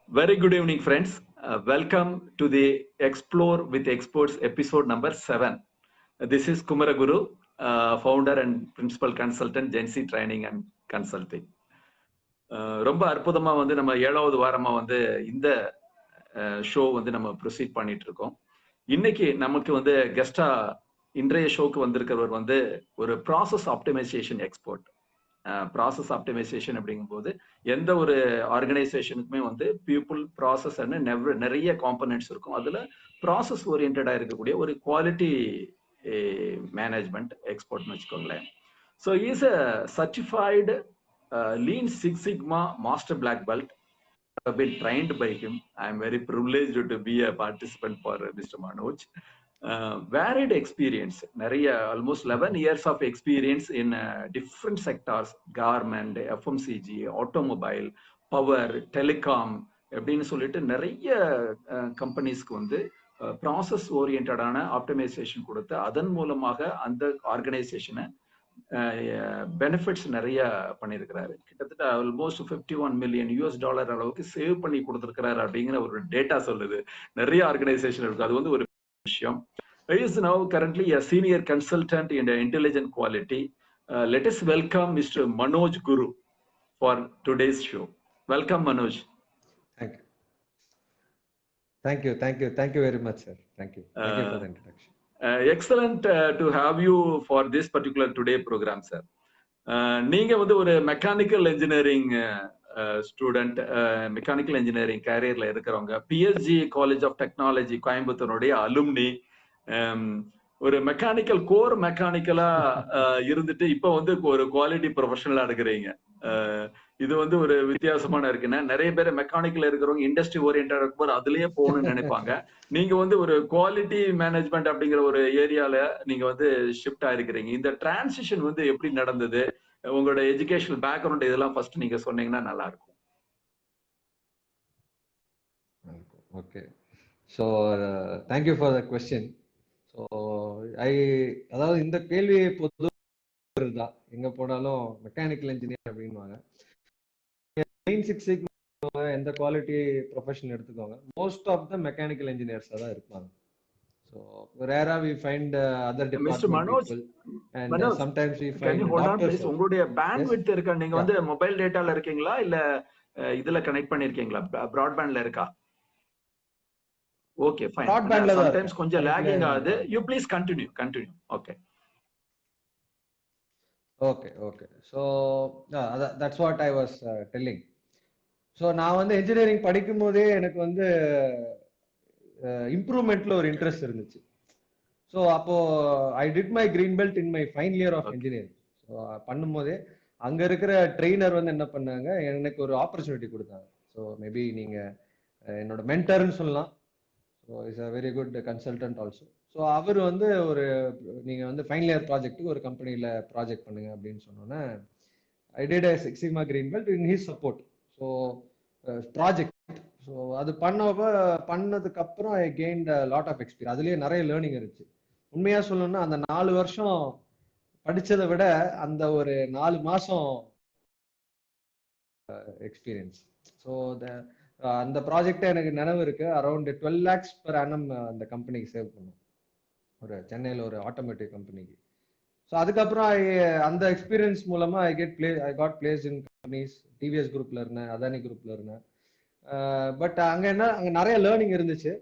Very good evening, friends. Welcome to the Explore with Experts episode number 7. This is Kumaraguru, founder and principal consultant, Gen Z Training and Consulting. ரொம்ப அற்புதமா வந்து நம்ம 7வது வாரமா வந்து இந்த ஷோ வந்து நம்ம ப்ரொசீட் பண்ணிட்டு இருக்கோம். இன்னைக்கு நமக்கு வந்து கெஸ்டா இன்றைய ஷோக்கு வந்திருக்கிறவர் வந்து ஒரு process optimization expert. Process optimization அப்படிங்கும்போது எந்த ஒரு ஆர்கனைசேஷனுக்குமே வந்து பீப்புள் ப்ராசஸ் நிறைய காம்பனன்ட்ஸ் இருக்கும். அதுல ப்ராசஸ் ஓரியன்டா இருக்கக்கூடிய ஒரு குவாலிட்டி மேனேஜ்மெண்ட் எக்ஸ்பர்ட்னு வச்சுக்கோங்களேன். So is a certified lean six sigma master black belt. I've been trained by him. I am very privileged to be a participant for Mr. Manoj. Varied experience, almost 11 years of experience in different sectors, garment, FMCG, automobile, power, telecom, அப்படின்னு சொல்லிட்டு நிறைய கம்பெனிஸ்க்கு வந்து process ஓரியன்டான optimisation கொடுத்து அதன் மூலமாக அந்த ஆர்கனைசேஷனை benefits நிறைய பண்ணியிருக்கிறாரு. கிட்டத்தட்ட ஆல்மோஸ்ட் $51 மில்லியன் அளவுக்கு சேவ் பண்ணி கொடுத்துருக்கிறாரு அப்படிங்கிற ஒரு டேட்டா சொல்லுது. நிறைய ஆர்கனைசேஷன் இருக்கு, அது வந்து ஒரு விஷயம். He is now currently a senior consultant in intelligent quality. Let us welcome Mr. Manoj Guru for today's show. Welcome, Manoj. Thank you very much, sir. Thank you for the introduction. Excellent to have you for this particular today program, sir. நீங்க வந்து ஒரு mechanical engineering student, mechanical engineering கேரியர்ல இருக்கிறவங்க, PSG college of technology கோயம்புத்தூருடைய alumni, ஒரு mechanical core மெக்கானிக்கலா இருந்துட்டு இப்ப வந்து ஒரு குவாலிட்டி ப்ரொஃபஷனலா இருக்கிறீங்க. இது வந்து ஒரு வித்தியாசமான இருக்குன்னா, நிறைய பேர் மெக்கானிக்கல் இருக்கிறவங்க இண்டஸ்ட்ரி ஓரியன்டா இருக்கும்போது அதுலயே போகணும்னு நினைப்பாங்க. நீங்க வந்து ஒரு குவாலிட்டி மேனேஜ்மெண்ட் அப்படிங்கிற ஒரு ஏரியால நீங்க வந்து ஷிஃப்ட் ஆயிருக்கிறீங்க. இந்த டிரான்சிஷன் வந்து எப்படி நடந்தது, உங்களோட எஜுகேஷனல் பேக்ரவுண்ட் இதெல்லாம் ஃபர்ஸ்ட் நீங்க சொன்னீங்கன்னா நல்லா இருக்கும். Okay, so thank you for the question. So அதாவது இந்த கேள்வி பொது தான், எங்க போனாலும் மெக்கானிக்கல் இன்ஜினியர் அப்படின்வாங்க. எந்த குவாலிட்டி ப்ரொஃபஷன் எடுத்துக்கோங்க, most of the mechanical engineers தான் இருப்பாங்க. So rarely we find other department people, and sometimes we find doctors. உங்களுடைய பேண்ட்விட்த் இருக்கா? நீங்க வந்து மொபைல் டேட்டால இருக்கீங்களா இல்ல இதுல கனெக்ட் பண்ணிருக்கீங்களா? பிராட்பேண்ட்ல இருக்கா? Okay, fine. சம்டைம்ஸ் கொஞ்சம் லாகிங் ஆகுது. You please continue. Okay. So that's what I was telling. So நான் வந்து இன்ஜினியரிங் படிக்கும் போதே எனக்கு வந்து இம்ப்ரூவ்மெண்ட்ல ஒரு இன்ட்ரெஸ்ட் இருந்துச்சு. ஸோ அப்போ I did my green belt in my final year of engineering. So பண்ணும்போதே அங்க இருக்கிற ட்ரெயினர் வந்து என்ன பண்ணாங்க, எனக்கு ஒரு ஆப்பர்ச்சுனிட்டி கொடுத்தாங்க. ஸோ மேபி நீங்க என்னோட மென்டர்னு சொல்லலாம். So is a very good consultant also. So அவர் வந்து நீங்க வந்து ஃபைனல் இயர் ப்ராஜெக்ட்டுக்கு ஒரு கம்பெனியில ப்ராஜெக்ட் பண்ணுங்க அப்படின்னு சொன்னோன்னே I did a 6 Sigma green belt in his support. So project, so அது பண்ணதுக்கு அப்புறம் ஐ கெயின்ட் லாட் ஆஃப் எக்ஸ்பீரியன்ஸ். அதுலயே நிறைய லேர்னிங் இருந்துச்சு. உண்மையா சொல்லணும்னா அந்த 4 வருஷம் படிச்சதை விட அந்த ஒரு 4 மாசம் எக்ஸ்பீரியன்ஸ். ஸோ அந்த ப்ராஜெக்ட் எனக்கு நினைவு இருக்கு. அரௌண்ட் 12 lakhs per annum அந்த கம்பெனிக்கு சேவ் பண்ணும், ஒரு சென்னையில் ஒரு ஆட்டோமேட்டிவ் கம்பெனிக்கு. ஸோ அதுக்கப்புறம் அந்த எக்ஸ்பீரியன்ஸ் மூலமா I got place in companies. TVS குரூப்ல இருந்தேன், அதானி குரூப்ல இருந்தேன். பட் அங்க நிறைய லேர்னிங் இருந்துச்சு.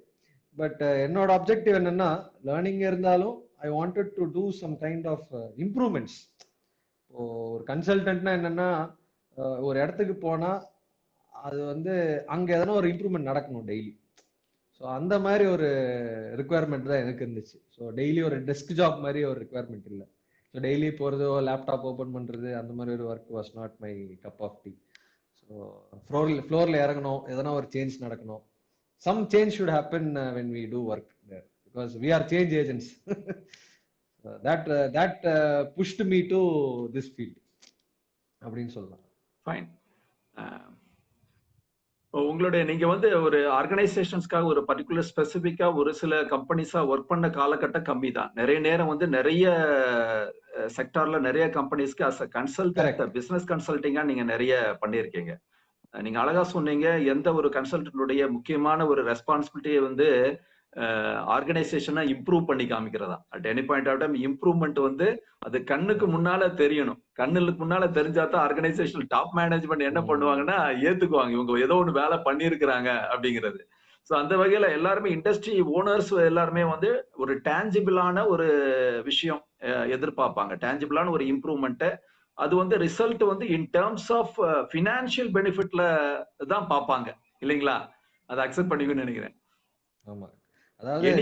பட் என்னோட அப்ஜெக்டிவ் என்னன்னா, லேர்னிங் இருந்தாலும் I wanted to do some kind of improvements. ஒரு கன்சல்டன்ட்னா என்னன்னா, ஒரு இடத்துக்கு போனா அது வந்து அங்க எதனா ஒரு இம்ப்ரூவ்மெண்ட் நடக்கணும் டெய்லி. ஸோ அந்த மாதிரி ஒரு ரிக்குவயர்மெண்ட் தான் எனக்கு இருந்துச்சு. ஸோ டெய்லி ஒரு டெஸ்க் ஜாப் மாதிரி ஒரு ரிக்குவயர்மெண்ட் இல்லை. ஸோ டெய்லி போகிறது, லேப்டாப் ஓப்பன் பண்ணுறது, அந்த மாதிரி ஒரு work was not my cup of tea. So ஃப்ளோரில் இறங்கணும், எதனா ஒரு சேஞ்ச் நடக்கணும். Some change should happen when we do work because we are change agents. that pushed me to this field அப்படின்னு சொல்லலாம். ஃபைன். உங்களுடைய நீங்க வந்து ஒரு ஆர்கனைசேஷன்ஸ்க்காக ஒரு பர்டிகுலர் ஸ்பெசிபிக்கா ஒரு சில கம்பெனிஸா ஒர்க் பண்ண காலகட்டம் கம்மி தான். நிறைய நேரம் வந்து நிறைய செக்டார்ல நிறைய கம்பெனிஸ்க்கு அஸ் அ கன்சல்டன்ட், பிசினஸ் கன்சல்டிங்கா நீங்க நிறைய பண்ணியிருக்கீங்க. நீங்க அழகா சொன்னீங்க. எந்த ஒரு கன்சல்டன்டுடைய முக்கியமான ஒரு ரெஸ்பான்சிபிலிட்டியை வந்து ஆர்கனைசேஷனை இம்ப்ரூவ் பண்ணி காமிக்கிறதா. At any point of time improvement வந்து அது கண்ணுக்கு முன்னால தெரியணும். கண்ணுக்கு முன்னால தெரிஞ்சா தான் ஆர்கனைசேஷன் டாப் மேனேஜ்மெண்ட் என்ன பண்ணுவாங்கன்னா ஏத்துக்குவாங்க, இவங்க ஏதோ ஒன்று வேலை பண்ணியிருக்கிறாங்க அப்படிங்கிறது. ஸோ அந்த வகையில எல்லாருமே இண்டஸ்ட்ரி ஓனர்ஸ் எல்லாருமே வந்து ஒரு டேஞ்சிபிளான ஒரு விஷயம் எதிர்பார்ப்பாங்க. டேஞ்சிபிளான ஒரு இம்ப்ரூவ்மெண்ட்டை அது வந்து ரிசல்ட் வந்து இன் டேர்ம்ஸ் ஆஃப் ஃபினான்ஷியல் பெனிஃபிட்ல தான் பார்ப்பாங்க இல்லைங்களா? அதை அக்செப்ட் பண்ணிக்கணும்னு நினைக்கிறேன். ஆமா, அதாவது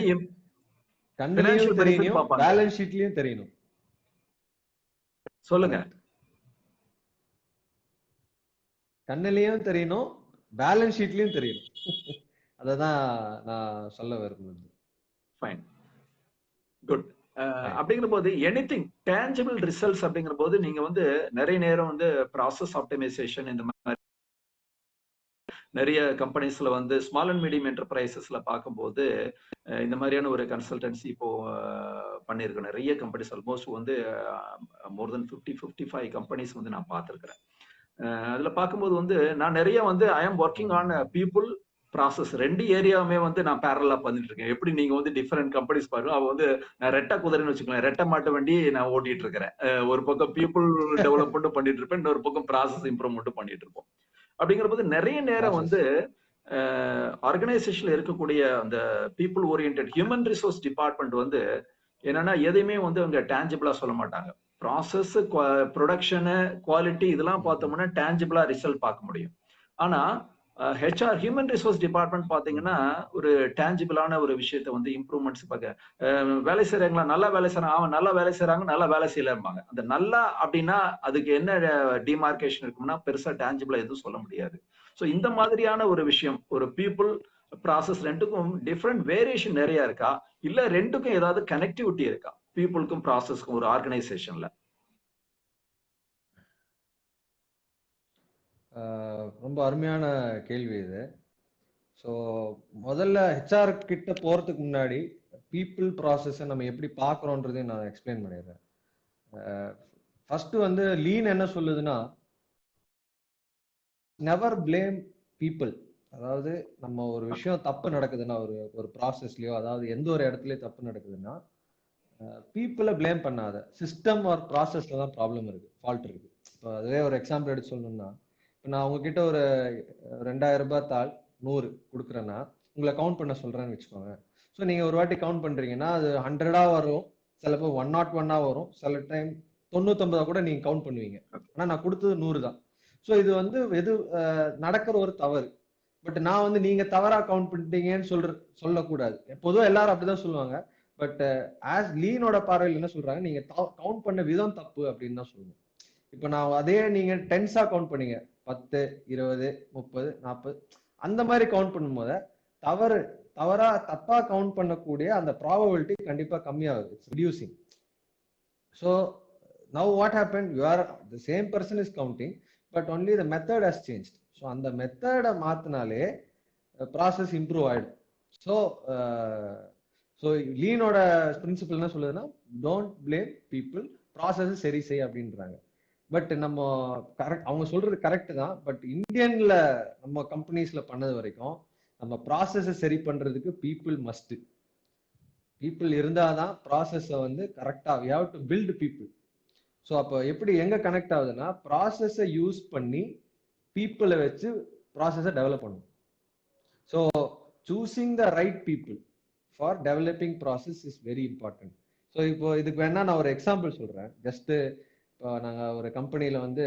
கண்ணுலயும் தெரியணும், பேலன்ஸ் ஷீட்லயும் தெரியணும். சொல்லுங்க. கண்ணுலயும் தெரியணும், பேலன்ஸ் ஷீட்லயும் தெரியணும். அததான் நான் சொல்ல விரும்புறது. Fine, good. அப்படிங்கிற போது எனிதிங் டேஞ்சபிள் ரிசல்ட்ஸ் அப்படிங்கிற போது நீங்க வந்து நிறைய நேரம் வந்து ப்ராசஸ் ஆப்டிமைசேஷன் இந்த மாதிரி நிறைய கம்பெனிஸ்ல வந்து ஸ்மால் அண்ட் மீடியம் என்டர்பிரைசஸ்ல பார்க்கும்போது இந்த மாதிரியான ஒரு கன்சல்டன்சி இப்போ பண்ணியிருக்கேன். நிறைய கம்பெனிஸ் ஆல்மோஸ்ட் வந்து மோர் தென் 55 கம்பெனிஸ் வந்து நான் பார்த்துருக்கிறேன். அதுல பார்க்கும்போது வந்து நான் நிறைய வந்து ஐ ஆம் ஒர்க்கிங் ஆன் பீப்புள் ப்ராசஸ் ரெண்டு ஏரியாவுமே வந்து நான் பேரலா பண்ணிட்டு இருக்கேன். எப்படி நீங்க வந்து டிஃபரெண்ட் கம்பெனிஸ் பாருங்க, அவ வந்து நான் ரெட்டை குதிரைன்னு வச்சுக்கலாம், ரெட்டை மாட்டு வண்டி நான் ஓட்டிட்டு இருக்கிறேன். ஒரு பக்கம் பீப்புள் டெவலப்மெண்ட்டும் பண்ணிட்டு இருப்பேன், இன்னொரு பக்கம் ப்ராசஸ் இம்ப்ரூவ்மெண்ட்டும் பண்ணிட்டு இருப்போம். அப்படிங்கிற போது நிறைய நேரம் வந்து ஆர்கனைசேஷன்ல இருக்கக்கூடிய அந்த people orient human resource department வந்து என்னன்னா எதையுமே வந்து அவங்க டேஞ்சிபிளா சொல்ல மாட்டாங்க. ப்ராசஸ், ப்ரொடக்ஷனு, குவாலிட்டி இதெல்லாம் பார்த்தோம்னா டேஞ்சிபிளா ரிசல்ட் பார்க்க முடியும். ஆனா ஹெச்ஆர் ஹியூமன் ரிசோர்ஸ் டிபார்ட்மெண்ட் பாத்தீங்கன்னா ஒரு டேஞ்சிபிளான ஒரு விஷயத்த வந்து இம்ப்ரூவ்மெண்ட்ஸ் பார்க்க வேலை செய்யறாங்களா, நல்லா வேலை செய்யறாங்க, அவன் நல்லா வேலை செய்யறாங்க, நல்லா வேலை செய்யலம்பாங்க. அந்த நல்லா அப்படின்னா அதுக்கு என்ன டிமார்கேஷன் இருக்கும்னா பெருசா டேஞ்சிபிளா எதுவும் சொல்ல முடியாது. ஸோ இந்த மாதிரியான ஒரு விஷயம், ஒரு பீப்புள் ப்ராசஸ் ரெண்டுக்கும் டிஃப்ரெண்ட் வேரியேஷன் நிறைய இருக்கா, இல்ல ரெண்டுக்கும் ஏதாவது கனெக்டிவிட்டி இருக்கா பீப்புளுக்கும் ப்ராசஸ்க்கும் ஒரு ஆர்கனைசேஷன்ல? ரொம்ப அருமையான கேள்வி இது. ஸோ முதல்ல ஹெச்ஆர் கிட்ட போறதுக்கு முன்னாடி பீப்புள் ப்ராசஸை நம்ம எப்படி பார்க்குறோன்றதையும் நான் எக்ஸ்பிளைன் பண்ணிடுறேன். ஃபர்ஸ்ட் வந்து லீன் என்ன சொல்லுதுன்னா, நெவர் பிளேம் பீப்புள். அதாவது நம்ம ஒரு விஷயம் தப்பு நடக்குதுன்னா, ஒரு ப்ராசஸ்லயோ, அதாவது எந்த ஒரு இடத்துலயும் தப்பு நடக்குதுன்னா பீப்புளை பிளேம் பண்ணாத, சிஸ்டம் ஆர் ப்ராசஸ்ல தான் ப்ராப்ளம் இருக்கு, ஃபால்ட் இருக்கு. இப்போ அதுவே ஒரு எக்ஸாம்பிள் எடுத்து சொல்லணும்னா, இப்போ நான் உங்ககிட்ட ஒரு 2000 ரூபாய் தாள் 100 கொடுக்குறேன்னா உங்களை கவுண்ட் பண்ண சொல்றேன்னு வச்சுக்கோங்க. ஸோ நீங்க ஒரு வாட்டி கவுண்ட் பண்றீங்கன்னா அது 100 வரும், சிலப்போ 101 வரும், சில டைம் 99 கூட நீங்க கவுண்ட் பண்ணுவீங்க. ஆனா நான் கொடுத்தது 100 தான். ஸோ இது வந்து எது நடக்கிற ஒரு தவறு. பட் நான் வந்து நீங்க தவறா கவுண்ட் பண்ணிட்டீங்கன்னு சொல்லக்கூடாது. பொதுவாக எல்லாரும் அப்படிதான் சொல்லுவாங்க. பட் ஆஸ் லீனோட பார்வையில் என்ன சொல்றாங்க, நீங்க கவுண்ட் பண்ண விதம் தப்பு அப்படின்னு தான் சொல்லணும். இப்போ நான் அதே நீங்க டென்ஸா கவுண்ட் பண்ணீங்க, 10, 20, 30, 40 அந்த மாதிரி கவுண்ட் பண்ணும்போது தப்பா கவுண்ட் பண்ணக்கூடிய அந்த ப்ராபபிலிட்டி கண்டிப்பா கம்மியாகுது. It's reducing. So now what happen, you are the same person is counting, but only the method has changed. So அந்த மெத்தடை மாத்தினாலே ப்ராசஸ் இம்ப்ரூவ் ஆயிடும். ஸோ லீனோட பிரின்சிபல் என்ன சொல்லுதுன்னா, டோன்ட் பிளேம் பீப்புள், ப்ராசஸ் சரி செய் அப்படின்றாங்க. பட் நம்ம கரெக்ட், அவங்க சொல்றது கரெக்ட் தான். பட் இந்தியன்ல நம்ம கம்பெனிஸ்ல பண்ணது வரைக்கும் நம்ம ப்ராசஸை சரி பண்றதுக்கு பீப்புள் மஸ்ட். பீப்புள் இருந்தாதான் ப்ராசஸை வந்து கரெக்டா, we have to build people. So அப்போ எப்படி எங்க கனெக்ட் ஆகுதுன்னா, ப்ராசஸை யூஸ் பண்ணி பீப்புளை வச்சு ப்ராசஸை டெவலப் பண்ணும். So choosing the right people for developing process is very important. So இப்போ இதுக்கு வேணா நான் ஒரு எக்ஸாம்பிள் சொல்றேன். ஜஸ்ட் இப்போ நாங்கள் ஒரு கம்பெனியில வந்து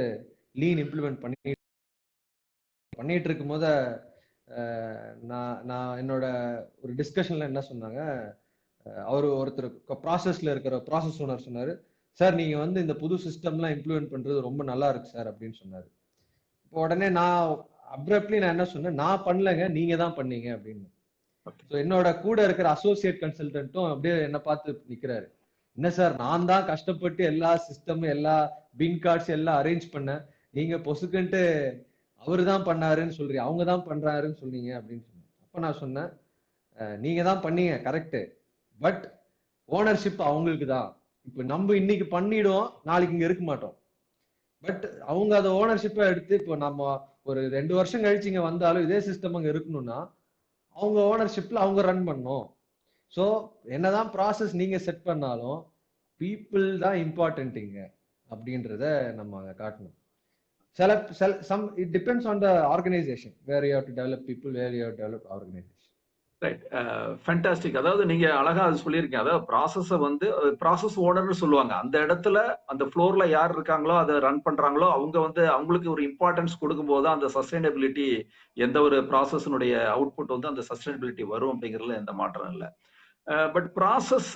லீன் இம்ப்ளிமெண்ட் பண்ணிட்டு இருக்கும் போது நான் என்னோட ஒரு டிஸ்கஷன்ல என்ன சொன்னாங்க, ஒருத்தர் ப்ராசஸ்ல இருக்கிற ப்ராசஸ் ஓனர் சொன்னாரு, சார் நீங்க வந்து இந்த புது சிஸ்டம்லாம் இம்ப்ளிமெண்ட் பண்றது ரொம்ப நல்லா இருக்கு சார் அப்படின்னு சொன்னாரு. இப்போ உடனே நான் அப்ரப்ட்லி நான் என்ன சொன்னேன், நான் பண்ணலங்க, நீங்க தான் பண்ணீங்க அப்படின்னு. ஸோ என்னோட கூட இருக்கிற அசோசியேட் கன்சல்டன்ட்டும் அப்படியே என்ன பார்த்து நிக்கிறாரு, என்ன சார் நான் தான் கஷ்டப்பட்டு எல்லா சிஸ்டம், எல்லா பின் கார்ட்ஸ் எல்லாம் அரேஞ்ச் பண்ணேன், நீங்க பொசுக்குன்ட்டு அவரு தான் பண்ணாருன்னு சொல்றீங்க, அவங்க தான் பண்றாருன்னு சொன்னீங்க அப்படின்னு சொன்னேன். அப்ப நான் சொன்னேன், நீங்க தான் பண்ணீங்க கரெக்ட், பட் ஓனர்ஷிப் அவங்களுக்கு தான். இப்ப நம்ம இன்னைக்கு பண்ணிடுவோம், நாளைக்கு இங்க இருக்க மாட்டோம். பட் அவங்க அதை ஓனர்ஷிப்பை எடுத்து இப்போ நம்ம ஒரு 2 வருஷம் கழிச்சு இங்க வந்தாலும் இதே சிஸ்டம் அங்க இருக்கணும்னா அவங்க ஓனர்ஷிப்ல அவங்க ரன் பண்ணும். ஸோ என்னதான் ப்ராசஸ் நீங்க செட் பண்ணாலும் பீப்புள் தான் இம்பார்ட்டன்ட் இங்க அப்படின்றத நம்ம காட்டணும். It depends on the organization where you have to develop people, where you have to develop organization. Right, fantastic. அதாவது நீங்க அழகா அது சொல்லியிருக்கீங்க. அதாவது ப்ராசஸை வந்து ப்ராசஸ் ஓனர்னு சொல்லுவாங்க. அந்த இடத்துல அந்த ஃப்ளோர்ல யார் இருக்காங்களோ அதை ரன் பண்றாங்களோ அவங்க வந்து அவங்களுக்கு ஒரு இம்பார்ட்டன்ஸ் கொடுக்கும்போது அந்த சஸ்டைனபிலிட்டி, எந்த ஒரு ப்ராசஸினுடைய அவுட்புட் வந்து அந்த சஸ்டைனபிலிட்டி வரும் அப்படிங்கிறதுல எந்த மாற்றம் இல்லை. பட் ப்ராசஸ்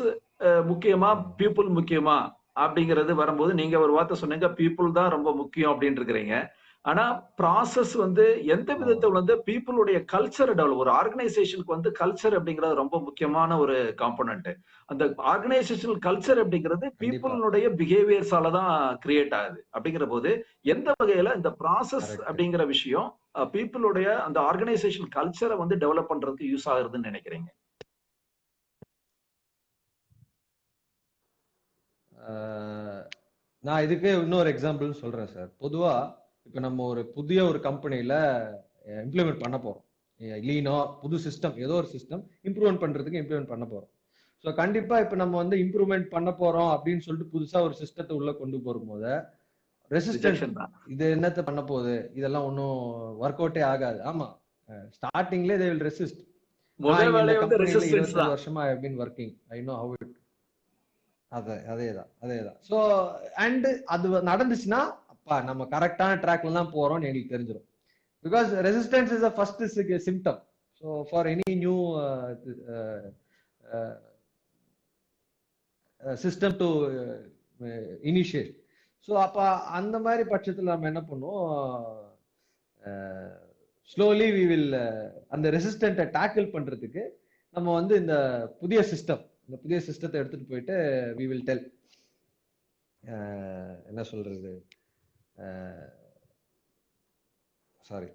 முக்கியமா பீப்புள் முக்கியமா அப்படிங்கிறது வரும்போது நீங்க ஒரு வார்த்தை சொன்னீங்க, பீப்புள் தான் ரொம்ப முக்கியம் அப்படின்னு இருக்கிறீங்க. ஆனா ப்ராசஸ் வந்து எந்த விதத்துல வந்து பீப்புளுடைய கல்ச்சர் டெவலப், ஒரு ஆர்கனைசேஷனுக்கு வந்து கல்ச்சர் அப்படிங்கிறது ரொம்ப முக்கியமான ஒரு காம்போனன்ட். அந்த ஆர்கனைசேஷனல் கல்ச்சர் அப்படிங்கிறது பீப்புளுடைய பிஹேவியர்ஸால தான் கிரியேட் ஆகுது. அப்படிங்கிற போது எந்த வகையில இந்த ப்ராசஸ் அப்படிங்கிற விஷயம் பீப்புளுடைய அந்த ஆர்கனைசேஷன் கல்ச்சரை வந்து டெவலப் பண்றதுக்கு யூஸ் ஆகுதுன்னு நினைக்கிறீங்க? நான் இதுக்கு இன்னொரு எக்ஸாம்பிள் சொல்றேன் சார். பொதுவா இப்ப நம்ம ஒரு புதிய ஒரு கம்பெனில இம்ப்ளிமெண்ட் பண்ண போறோம், லீனோ புது சிஸ்டம், ஏதோ ஒரு சிஸ்டம் இம்ப்ரூவ்மெண்ட் பண்றதுக்கு இம்ப்ளிமெண்ட் பண்ண போறோம். ஸோ கண்டிப்பா இப்ப நம்ம வந்து இம்ப்ரூவ்மெண்ட் பண்ண போறோம் அப்படின்னு சொல்லிட்டு புதுசா ஒரு சிஸ்டத்தை உள்ள கொண்டு போகும்போது ரெசிஸ்டன்ஸ், இது என்னத்தை பண்ண போகுது, இதெல்லாம் ஒன்றும் ஒர்க் அவுட்டே ஆகாது. ஆமா, ஸ்டார்டிங்லேயே தே வில் ரெசிஸ்ட். முதல் வேலையை வந்து ரெசிஸ்டன்ஸ் தான். 20 வருஷமா I have been working, I know how it. அதேதான். ஸோ அண்ட் அது நடந்துச்சுன்னா அப்பா நம்ம கரெக்டான ட்ராக்ல தான் போறோம்னு எங்களுக்கு தெரிஞ்சிடும். Because resistance is the first symptom. So for any new system to initiate. So அப்போ அந்த மாதிரி பட்சத்தில் நம்ம என்ன பண்ணுவோம், ஸ்லோலி வி வில் அந்த ரெசிஸ்டன்ட்டை டேக்கிள் பண்றதுக்கு நம்ம வந்து இந்த புதிய சிஸ்டத்தை எடுத்துட்டு போயிட்டு we will tell, என்ன சொல்றது, சாரி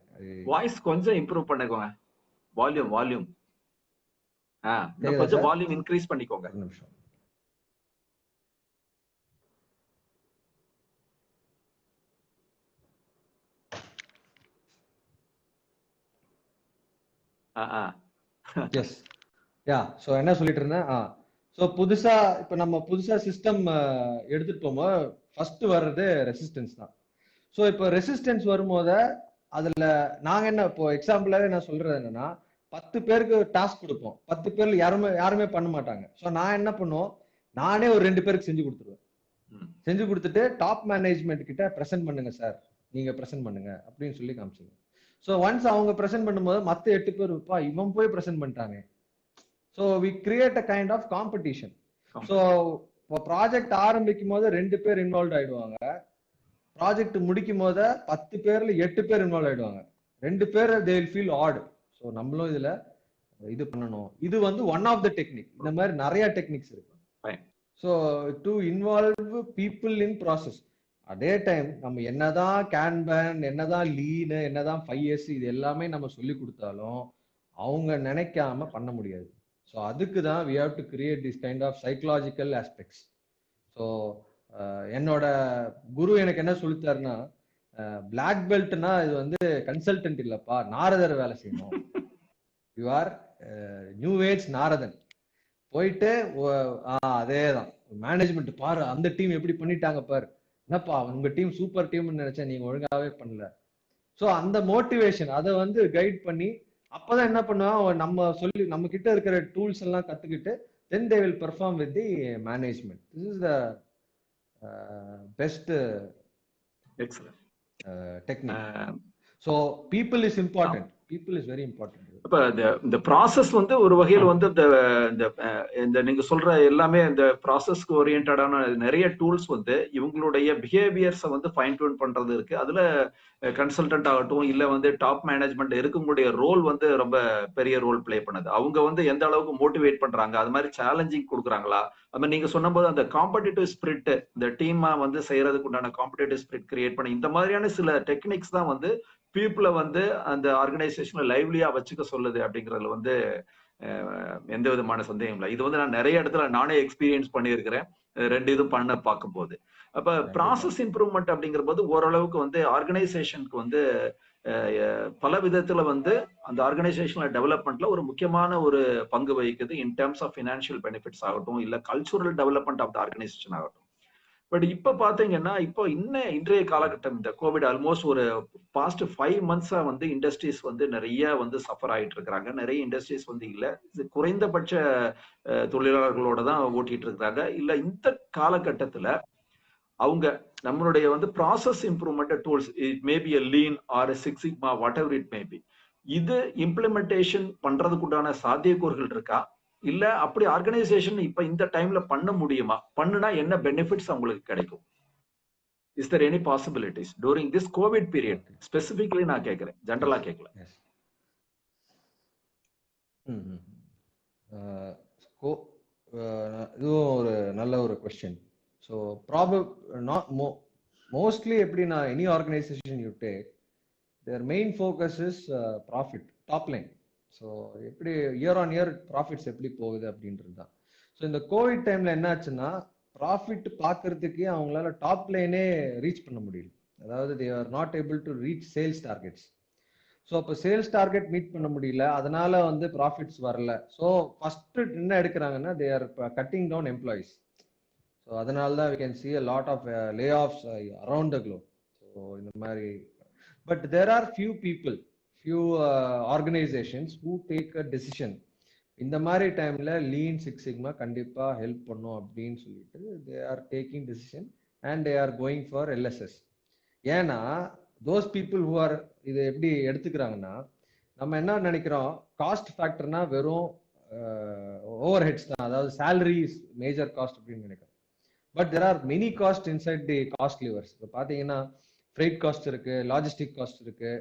வாய்ஸ் கொஞ்சம் இம்ப்ரூவ் பண்ணிக்கோங்க, வால்யூம் கொஞ்சம் வால்யூம் இன்க்ரீஸ் பண்ணிக்கோங்க. ஒரு நிமிஷம். Yes yeah. ஸோ என்ன சொல்லிட்டு இருந்தேன், ஸோ நம்ம புதுசா சிஸ்டம் எடுத்துட்டு போகும்போது ஃபர்ஸ்ட் வர்றது ரெசிஸ்டன்ஸ் தான். ஸோ இப்போ ரெசிஸ்டன்ஸ் வரும்போது அதுல நாங்க என்ன, இப்போ எக்ஸாம்பிளாவே நான் சொல்றது என்னன்னா, 10 பேருக்கு டாஸ்க் கொடுப்போம், 10 பேர்ல யாருமே பண்ண மாட்டாங்க. ஸோ நான் என்ன பண்ணுவோம், நானே ஒரு 2 பேருக்கு செஞ்சு கொடுத்துருவேன். செஞ்சு கொடுத்துட்டு டாப் மேனேஜ்மெண்ட் கிட்ட ப்ரெசென்ட் பண்ணுங்க சார், நீங்க ப்ரெசென்ட் பண்ணுங்க அப்படின்னு சொல்லி காமிச்சிருவேன். ஸோ ஒன்ஸ் அவங்க ப்ரெசென்ட் பண்ணும்போது மற்ற 8 பேர் இவன் போய் ப்ரெசென்ட் பண்ணிட்டாங்க. So we create a kind of competition. So இப்போ ப்ராஜெக்ட் ஆரம்பிக்கும் போது 2 பேர் இன்வால்வ் ஆயிடுவாங்க, ப்ராஜெக்ட் முடிக்கும் போது 10 பேர்ல 8 பேர் இன்வால்வ் ஆயிடுவாங்க. 2 பேர் they will feel odd. So நம்மளும் இதுல இது பண்ணணும். இது வந்து ஒன் ஆஃப் த டெக்னிக். இந்த மாதிரி நிறைய டெக்னிக்ஸ் இருக்கு. So to involve people in process. அதே டைம் நம்ம என்னதான் கேன்பேன், என்னதான் லீனு, என்னதான் 5S இது எல்லாமே நம்ம சொல்லி கொடுத்தாலும் அவங்க நினைக்காம பண்ண முடியாது. ஸோ அதுக்கு தான் we have to create this kind of psychological aspects. So என்னோட குரு எனக்கு என்ன சொல்லித்தாருன்னா, பிளாக் பெல்ட்னா இது வந்து கன்சல்டன்ட் இல்லப்பா, நாரதர் வேலை செய்யணும். You are new age Naradan. போயிட்டு அதேதான் மேனேஜ்மெண்ட் பாரு, அந்த டீம் எப்படி பண்ணிட்டாங்க பாரு, என்னப்பா உங்க டீம் சூப்பர் டீம்னு நினைச்சேன், நீங்க ஒழுங்காவே பண்ணல. ஸோ அந்த மோட்டிவேஷன் அதை வந்து கைட் பண்ணி அப்பதான் என்ன பண்ணுவான், நம்ம கிட்ட இருக்கிற டூல்ஸ் எல்லாம் கத்துக்கிட்டு then they will perform with the management. This is the best excellent technique. So people is important. People is very important. அப்ப இந்த ப்ராசஸ் வந்து ஒரு வகையில் வந்து இந்த நீங்க சொல்ற எல்லாமே இந்த ப்ராசஸ்க்கு ஓரியன்டான நிறைய டூல்ஸ் வந்து இவங்களுடைய பிஹேவியர்ஸை வந்து ஃபைன் டியூன் பண்றது இருக்கு. அதுல கன்சல்டன்ட் ஆகட்டும், இல்ல வந்து டாப் மேனேஜ்மெண்ட் இருக்கக்கூடிய ரோல் வந்து ரொம்ப பெரிய ரோல் பிளே பண்ணுது. அவங்க வந்து எந்த அளவுக்கு மோட்டிவேட் பண்றாங்க, அது மாதிரி சேலஞ்சிங் கொடுக்குறாங்களா, அது மாதிரி நீங்க சொன்னபோது அந்த காம்படிட்டிவ் ஸ்பிரிட், இந்த டீமா வந்து செய்யறதுக்கு உண்டான காம்படிட்டிவ் ஸ்பிரிட் கிரியேட் பண்ணி, இந்த மாதிரியான சில டெக்னிக்ஸ் தான் வந்து பீப்புளை வந்து அந்த ஆர்கனைசேஷனை லைவ்லியா வச்சுக்க சொல்லுது அப்படிங்கறதுல வந்து எந்த விதமான சந்தேகம் இல்லை. இது வந்து நான் நிறைய இடத்துல நானே எக்ஸ்பீரியன்ஸ் பண்ணியிருக்கிறேன், 2 இது பண்ண பார்க்கும் போது. அப்ப ப்ராசஸ் இம்ப்ரூவ்மெண்ட் அப்படிங்கிற போது ஓரளவுக்கு வந்து ஆர்கனைசேஷனுக்கு வந்து பல விதத்துல வந்து அந்த ஆர்கனைசேஷனல் டெவலப்மெண்ட்ல ஒரு முக்கியமான ஒரு பங்கு வகிக்குது in terms of financial benefits ஆகட்டும், இல்ல cultural development of the organization ஆகட்டும். பட் இப்ப பாத்தீங்கன்னா இப்போ இன்றைய காலகட்டம் இந்த கோவிட் ஆல்மோஸ்ட் ஒரு பாஸ்ட் 5 மந்த்ஸா வந்து இண்டஸ்ட்ரீஸ் வந்து நிறைய வந்து சஃபர் ஆயிட்டு இருக்கிறாங்க. நிறைய இண்டஸ்ட்ரீஸ் வந்து இல்ல குறைந்தபட்ச தொழிலாளர்களோட தான் ஓட்டிட்டு இருக்கிறாங்க. இல்ல இந்த காலகட்டத்துல அவங்க நம்மளுடைய வந்து process improvement tools, it maybe a lean or a Six Sigma, whatever it may be, இது இம்ப்ளிமெண்டேஷன் பண்றதுக்குண்டான சாத்தியக்கூறுகள் இருக்கா? இல்ல அப்படி ஆர்கனைசேஷன் இப்ப இந்த டைம்ல பண்ண முடியுமா? பண்ணுனா என்ன பெனிஃபிட்ஸ் அவங்களுக்கு கிடைக்கும்? Is there any possibilities during this Covid period? Specifically நான் கேட்கிறேன், ஜெனரலா கேட்கல. இதுவும் ஒரு நல்ல ஒரு கொஸ்டின். ஸோ மோஸ்ட்லி எப்படின்னா any organization you take, their main focus is profit, top line. So எப்படி இயர் ஆன் இயர் ப்ராஃபிட்ஸ் எப்படி போகுது அப்படின்றது தான். ஸோ இந்த கோவிட் டைம்ல என்னாச்சுன்னா ப்ராஃபிட் பார்க்கறதுக்கே அவங்களால டாப் லைனே ரீச் பண்ண முடியல. அதாவது they are not able to reach sales targets. So அப்போ சேல்ஸ் டார்கெட் மீட் பண்ண முடியல, அதனால வந்து ப்ராஃபிட்ஸ் வரல. ஸோ ஃபர்ஸ்ட் என்ன எடுக்கிறாங்கன்னா they are cutting down employees. So அதனால தான் we can see a lot of layoffs around the globe. So இந்த மாதிரி but there are few organizations who take a decision. இந்த மாதிரி டைம்ல லீன் சிக்ஸ் சிக்மா கண்டிப்பா ஹெல்ப் பண்ணும் அப்படின்னு சொல்லிட்டு they are taking decision and they are going for LSS. ஏன்னா those people who are இதை எப்படி எடுத்துக்கிறாங்கன்னா, நம்ம என்ன நினைக்கிறோம் காஸ்ட் ஃபேக்டர்னா வெறும் ஓவர் ஹெட்ஸ் தான், அதாவது சேலரி இஸ் மேஜர் காஸ்ட் அப்படின்னு நினைக்கிறோம். But there are many cost inside the cost levers. இப்போ பார்த்தீங்கன்னா ஃப்ரைட் காஸ்ட் இருக்கு, லாஜிஸ்டிக் காஸ்ட் இருக்கு,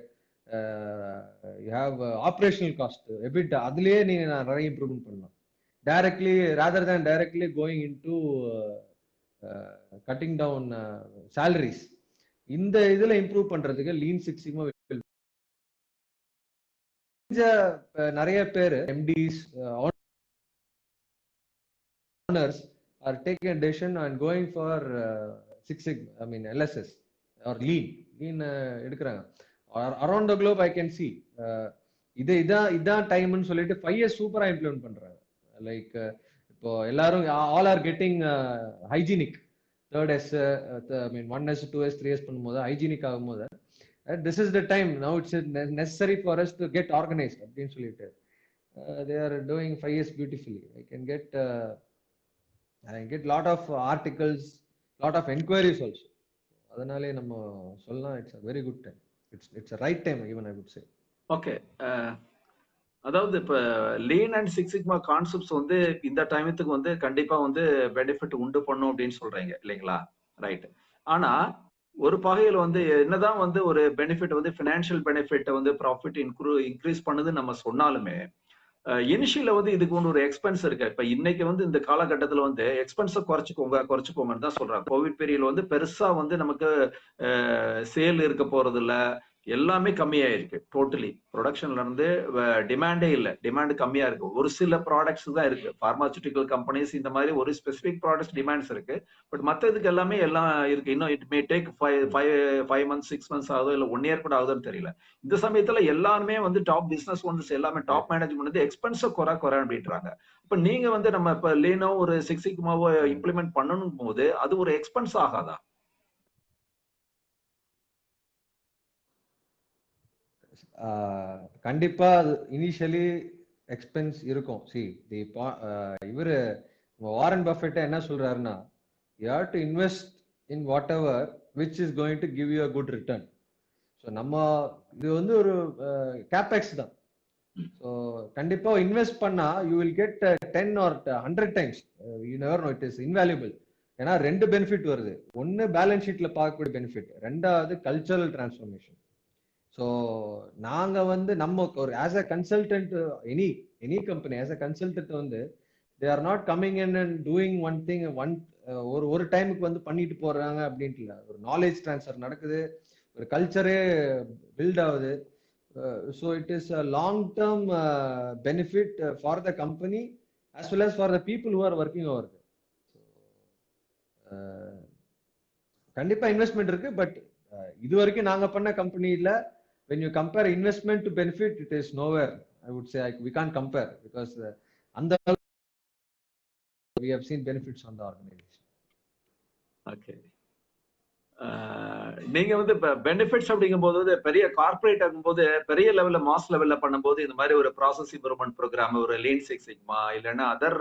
you have operational cost, EBIT, அதுலேயே நீங்க நிறைய இம்ப்ரூவ்மெண்ட் பண்ணலாம். Directly rather than directly going into cutting down salaries. இந்த இதுல இம்ப்ரூவ் பண்றதுக்கு லீன் சிக்ஸ் சிக்மா நிறைய பேர் MDs owners are taking a decision and going for Six Sigma, I mean LSS or lean எடுக்கிறாங்க. Around the globe I can see இதான் டைம்னு சொல்லிட்டு 5 years சூப்பரா இம்ப்ளிமெண்ட் பண்றாங்க. லைக் இப்போ எல்லாரும் all are getting hygienic, third S, I mean 1S 2S 3S பண்ணும்போது hygienic ஆகும்போது this is the time now it's necessary for us to get organized அப்படின்னு சொல்லிட்டு they are doing 5 years beautifully. I get lot of articles, lot of enquiries also. அதனாலே நம்ம சொல்லலாம் it's a very good time, it's a right time even I would say. Okay, அதாவது இப்ப lean and six sigma concepts வந்து இந்த டைமத்துக்கு வந்து கண்டிப்பா வந்து பெனிஃபிட் உண்டு பண்ணும் அப்படின்னு சொல்றீங்க இல்லைங்களா? ரைட். ஆனா ஒரு பகையில வந்து என்னதான் வந்து ஒரு பெனிஃபிட் வந்து ஃபினான்ஷியல் பெனிஃபிட் வந்து ப்ராஃபிட் இன்க்ரீஸ் பண்ணுதுன்னு நம்ம சொன்னாலுமே இனிஷியல வந்து இதுக்கு ஒன்று ஒரு எக்ஸ்பென்ஸ் இருக்கு. இப்ப இன்னைக்கு வந்து இந்த காலகட்டத்துல வந்து எக்ஸ்பென்ஸை குறைச்சிக்கோங்கன்னு தான் சொல்றாங்க. கோவிட் பீரியட்ல வந்து பெருசா வந்து நமக்கு சேல் இருக்க போறது இல்ல, எல்லாமே கம்மியாயிருக்கு. டோட்டலி ப்ரொடக்ஷன்ல இருந்து டிமாண்டே இல்லை, டிமாண்ட் கம்மியா இருக்கு. ஒரு சில ப்ராடக்ட்ஸ் தான் இருக்கு, பார்மாசூட்டிக்கல் கம்பெனிஸ் இந்த மாதிரி ஒரு ஸ்பெசிபிக் ப்ராடக்ட்ஸ் டிமாண்ட்ஸ் இருக்கு. பட் மற்ற இதுக்கு எல்லாமே எல்லாம் இருக்கு. இன்னும் it may take 5 months 6 months ஆகுதோ இல்ல 1 year கூட ஆகுதுன்னு தெரியல. இந்த சமயத்துல எல்லாருமே வந்து டாப் பிசினஸ் ஓனர்ஸ் எல்லாமே டாப் மேனேஜ்மெண்ட் வந்து எக்ஸ்பென்ஸை குறை அப்படின்றாங்க. இப்ப நீங்க வந்து நம்ம இப்ப லீனோ ஒரு சிக்ஸ் சிக்மாவோ இம்ப்ளிமெண்ட் பண்ணணும் போது அது ஒரு எக்ஸ்பென்ஸ் ஆகாதா? கண்டிப்பா இனிஷியலி எக்ஸ்பென்ஸ் இருக்கும். இவரு வாரன் பஃபெட் என்ன சொல்றாருன்னா, you have to invest in whatever which is going to give you a good return. So நம்ம இது வந்து ஒரு கேபெக்ஸ் தான். ஸோ கண்டிப்பா இன்வெஸ்ட் பண்ணா you will get 10 or 100 times. You never know, it is invaluable. ஏன்னா ரெண்டு பெனிஃபிட் வருது. ஒன்னு பேலன்ஸ் ஷீட்ல பார்க்கக்கூடிய பெனிஃபிட், ரெண்டாவது கல்ச்சரல் டிரான்ஸ்ஃபர்மேஷன். ஸோ நாங்க வந்து நம்ம ஒரு as a consultant, any company as a consultant வந்து they are not coming in and doing one thing ஒரு டைமுக்கு வந்து பண்ணிட்டு போறாங்க அப்படின்ட்டு இல்லை. ஒரு நாலேஜ் ட்ரான்ஸ்ஃபர் நடக்குது, ஒரு கல்ச்சரே பில்ட் ஆகுது. So it is a long term benefit for the company as well as for the people who are working over there. கண்டிப்பா இன்வெஸ்ட்மெண்ட் இருக்கு. பட் இது வரைக்கும் நாங்க பண்ண கம்பெனில when you compare investment to benefit, it is nowhere. I would say we can't compare because அந்த we have seen benefits on the organization. Okay. நீங்க வந்து பெனிஃபிட்ஸ் அப்படிங்கும்போது பெரிய கார்பரேட் ஆகும்போது பெரிய லெவல்ல மாஸ் லெவல்ல பண்ணும்போது இந்த மாதிரி ஒரு ப்ராசஸ் இம்ப்ரூவ்மெண்ட் ப்ரோக்ராம், ஒரு லீன் சிக்ஸ் சிக்மா இல்லைன்னா அதர்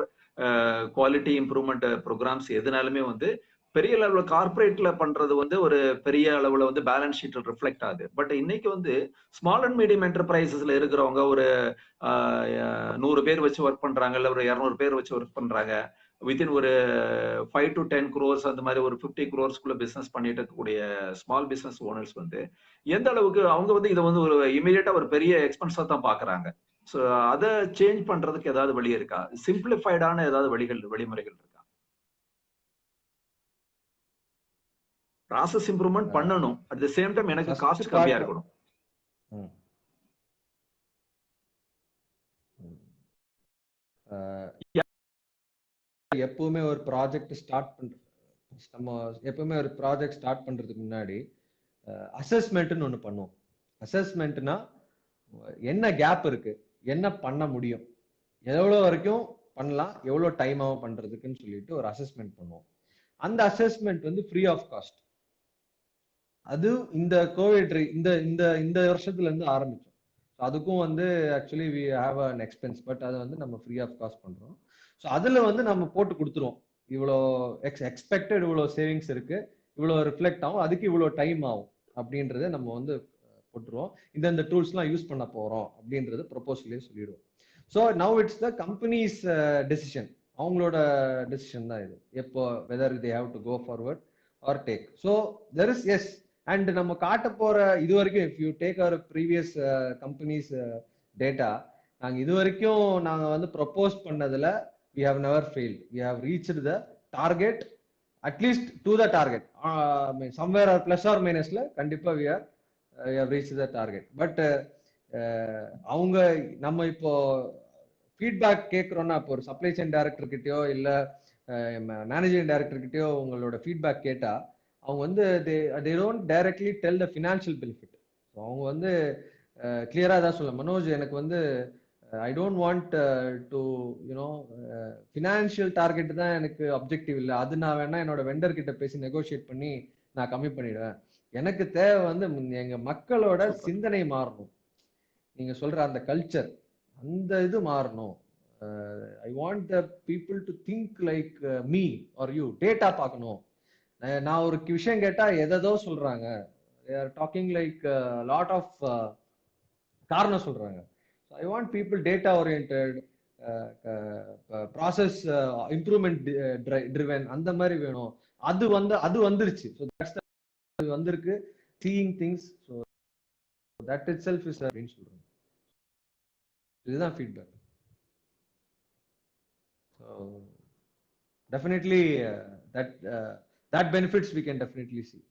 குவாலிட்டி இம்ப்ரூவ்மெண்ட் ப்ரோக்ராம்ஸ் எதுனாலுமே வந்து பெரிய லெவல்ல கார்பரேட்ல பண்றது வந்து ஒரு பெரிய அளவுல வந்து பேலன்ஸ் ஷீட்ல ரிஃப்ளெக்ட் ஆகுது. பட் இன்னைக்கு வந்து ஸ்மால் அண்ட் மீடியம் என்டர்பிரைசஸ்ல இருக்கிறவங்க ஒரு 100 பேர் வச்சு ஒர்க் பண்றாங்க, இல்ல ஒரு 200 பேர் வச்சு ஒர்க் பண்றாங்க. வித்தின் ஒரு 5 to 10 crores அந்த மாதிரி ஒரு 50 crores பிசினஸ் பண்ணிட்டு இருக்கக்கூடிய ஸ்மால் பிசினஸ் ஓனர்ஸ் வந்து எந்த அளவுக்கு அவங்க வந்து இதை வந்து ஒரு இமீடியட்டா ஒரு பெரிய எக்ஸ்பென்ஸா தான் பாக்குறாங்க. ஸோ அதை சேஞ்ச் பண்றதுக்கு ஏதாவது வழி இருக்கா? சிம்பிளிஃபைடான ஏதாவது வழிமுறைகள் இருக்கா? ப்ராசஸ் இம்ப்ரூவ்மெண்ட் பண்ணணும், அட் தி சேம் டைம் எனக்கு காஸ்ட் கம்மியா இருக்கணும். எப்பவுமே ஒரு ப்ராஜெக்ட் ஸ்டார்ட் பண்றதுக்கு முன்னாடி அசஸ்மெண்ட்னு ஒண்ணு பண்ணுவோம். அசஸ்மெண்ட்னா என்ன கேப் இருக்கு, என்ன பண்ண முடியும், எவ்வளவு வரைக்கும் பண்ணலாம், எவ்வளவு டைம் ஆகும் பண்றதுக்குன்னு சொல்லிட்டு ஒரு அசஸ்மெண்ட் பண்ணுவோம். அந்த அசஸ்மெண்ட் வந்து ஃப்ரீ ஆஃப் காஸ்ட். அது இந்த கோவிட் இந்த வருஷத்துல இருந்து ஆரம்பிச்சோம். அதுக்கும் வந்து actually we have an expense, but அதை வந்து நம்ம ஃப்ரீ ஆஃப் காஸ்ட் பண்றோம். ஸோ அதுல வந்து நம்ம போட்டு கொடுத்துருவோம், இவ்வளோ எக்ஸ்பெக்டட் இவ்வளோ சேவிங்ஸ் இருக்கு, இவ்வளோ ரிஃப்ளெக்ட் ஆகும், அதுக்கு இவ்வளோ டைம் ஆகும் அப்படின்றத நம்ம வந்து போட்டுருவோம். இந்த டூல்ஸ்லாம் யூஸ் பண்ண போறோம் அப்படின்றது ப்ரொபோசலே சொல்லிடுவோம். So now it's the company's decision, அவங்களோட டெசிஷன் தான் இது, எப்போ whether they have to go forward or take. So there is yes and நம்ம காட்ட போற இது வரைக்கும் if you take our previous companies data, நாங்க இது வரைக்கும் நாங்க வந்து ப்ரொபோஸ் பண்ணதுல we have never failed. We have reached the target, at least to the target. Somewhere or plus or minus la kandipa we have reached the target. But அவங்க நம்ம இப்போ feedback கேட்குறோம்னா, இப்போ ஒரு சப்ளை செயின் டைரக்டர் கிட்டயோ இல்ல managing director கிட்டயோ உங்களோட feedback கேட்டா அவங்க வந்து they don't directly tell the financial benefit. அவங்க வந்து கிளியரா தான் சொல்ல, மனோஜ் எனக்கு வந்து I don't want to you know financial target தான் எனக்கு அப்ஜெக்டிவ் இல்லை, அது நான் வேணா என்னோட வெண்டர் கிட்ட பேசி நெகோஷியேட் பண்ணி நான் கம்மி பண்ணிடுவேன். எனக்கு தேவை வந்து எங்க மக்களோட சிந்தனை மாறணும், நீங்க சொல்ற அந்த கல்ச்சர் அந்த இது மாறணும். I want the people to think like me are you. Data பார்க்கணும். நான் ஒரு விஷயம் கேட்டா எதோ சொல்றாங்க, டாக்கிங் லைக் லாட் ஆஃப் காரணம் சொல்றாங்க. I want people data oriented, process improvement driven, அந்த மாதிரி வேணும். அது வந்துருச்சு. So that's the வந்திருக்கு, seeing things. So that itself is அப்படின்னு சொல்றேன். இதுதான் feedback. So definitely that benefits we can definitely see.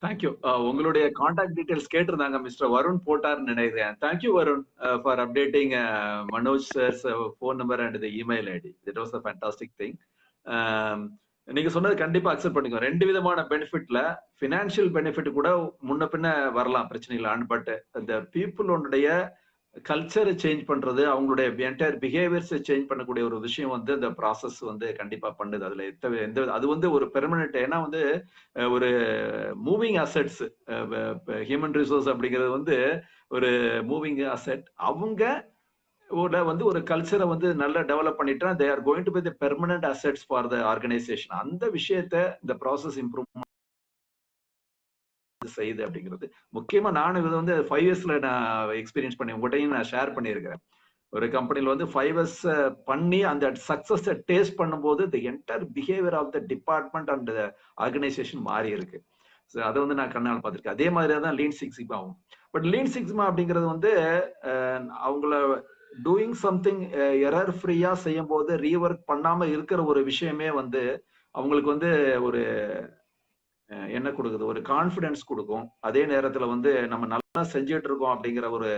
Thank you. உங்களுடைய கான்டாக்ட் டீடைல்ஸ் கேட்டிருந்தாங்க, மிஸ்டர் வருண் போட்டார்னு நினைக்கிறேன். Thank you Varun for updating Manoj sir's phone number and the email ID. That was a fantastic thing. நீங்க சொன்னது கண்டிப்பா அக்செப்ட் பண்ணிக்கோ. 2 விதமான பெனிஃபிட்ல ஃபினான்ஷியல் பெனிஃபிட் கூட முன்ன பின்ன வரலாம், பிரச்சனை இல்லை. பட் அந்த பீப்புளோடைய கல்ச்சரை சேஞ்ச் பண்றது, அவங்களுடைய என்டையர் பிஹேவியர்ஸை சேஞ்ச் பண்ணக்கூடிய ஒரு விஷயம் வந்து இந்த ப்ராசஸ் வந்து கண்டிப்பா பண்ணுது. அதுல எந்த அது வந்து ஒரு பெர்மனன்ட், ஏன்னா வந்து ஒரு மூவிங் அசெட்ஸ், ஹியூமன் ரிசோர்ஸ் அப்படிங்கிறது வந்து ஒரு மூவிங் அசெட். அவங்க வந்து ஒரு கல்ச்சரை வந்து நல்லா டெவலப் பண்ணிட்டா they are going to be the permanent assets for the organisation. அந்த விஷயத்த இந்த ப்ராசஸ் இம்ப்ரூவ்மெண்ட் செய்யுது அப்படிங்கிறது முக்கியமா. நானும் இது வந்து 5 yearsல நான் எக்ஸ்பீரியன்ஸ் பண்ணி உங்கள்கிட்டையும் நான் ஷேர் பண்ணியிருக்கிறேன். ஒரு கம்பெனில வந்து 5 years பண்ணி அந்த சக்சஸ் டேஸ்ட் பண்ணும்போது the entire behaviour of the department and organization மாறி இருக்கு. அதை வந்து நான் கண்ணால் பார்த்திருக்கேன். அதே மாதிரியா தான் லீன் சிக்ஸ் சிக்மாவும். பட் லீன் சிக்ஸ்மா அப்படிங்கிறது வந்து அவங்கள டூயிங் சம்திங் எரர் ஃப்ரீயா செய்யும் போது ரீவொர்க் பண்ணாம இருக்கிற ஒரு விஷயமே வந்து அவங்களுக்கு வந்து ஒரு என்ன கொடுக்குது, ஒரு கான்பிடன்ஸ் கொடுக்கும். அதே நேரத்துல வந்து நம்ம நல்லா செஞ்சுட்டு இருக்கோம் அப்படிங்கிற ஒரு